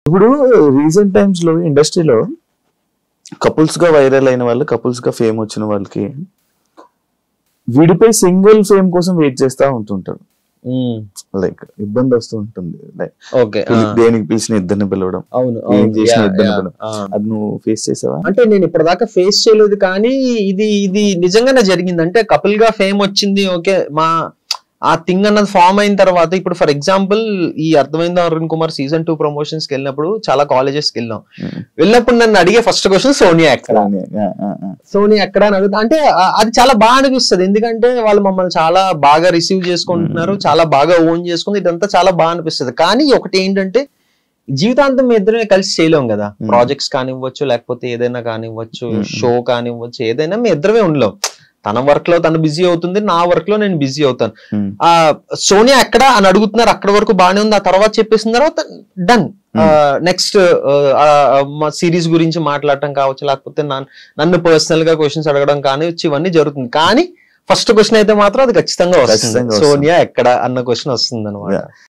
ఇప్పుడు recent times లో ఇండస్ట్రీలో కపుల్స్ గా వైరల్ అయిన వాళ్ళు, కపుల్స్ గా ఫేమ్ వచ్చిన వాళ్ళకి విడిపోయి సింగిల్ ఫేమ్ కోసం వెయిట్ చేస్తా ఉంటుంటారు. లైక్ ఇబ్బంది వస్తూ ఉంటుంది. లైక్ దేనికి పిలిచిన ఇద్దరిని పిలవడం, ఏం చేసిన ఇద్దరిని పిలవడం. అది నువ్వు ఫేస్ చేసావా? అంటే నేను ఇప్పటిదాకా ఫేస్ చేయలేదు, కానీ ఇది నిజంగానే జరిగింది. అంటే కపుల్ గా ఫేమ్ వచ్చింది, ఓకే, ఆ థింగ్ అన్నది ఫామ్ అయిన తర్వాత, ఇప్పుడు ఫర్ ఎగ్జాంపుల్ ఈ అర్థమైందా అరుణ్ కుమార్ సీజన్ 2 ప్రమోషన్స్ కి వెళ్ళినప్పుడు చాలా కాలేజెస్ కి వెళ్ళినప్పుడు నన్ను అడిగే ఫస్ట్ క్వశ్చన్ సోనియా ఎక్కడ అని అడుగుతా. అంటే అది చాలా బాగా అనిపిస్తుంది, ఎందుకంటే వాళ్ళు మమ్మల్ని చాలా బాగా రిసీవ్ చేసుకుంటున్నారు, చాలా బాగా ఓన్ చేసుకుంది, ఇదంతా చాలా బాగా అనిపిస్తుంది. కానీ ఒకటి ఏంటంటే, జీవితాంతం మీ ఇద్దరమే కలిసి చేయలేం కదా. ప్రాజెక్ట్స్ కానివ్వచ్చు, లేకపోతే ఏదైనా కానివ్వచ్చు, షో కానివ్వచ్చు, ఏదైనా మీ ఇద్దరమే ఉండలేం. తన వర్క్ లో తను బిజీ అవుతుంది, నా వర్క్ లో నేను బిజీ అవుతాను. సోనియా ఎక్కడ అని అడుగుతున్నారు, అక్కడ వరకు బాగానే ఉంది. ఆ తర్వాత చెప్పేసిన తర్వాత డన్. నెక్స్ట్ సిరీస్ గురించి మాట్లాడటం కావచ్చు, లేకపోతే నన్ను పర్సనల్ గా క్వశ్చన్స్ అడగడం కానివచ్చు, ఇవన్నీ జరుగుతుంది. కానీ ఫస్ట్ క్వశ్చన్ అయితే మాత్రం అది ఖచ్చితంగా వస్తుంది, సోనియా ఎక్కడ అన్న క్వశ్చన్ వస్తుంది అనమాట.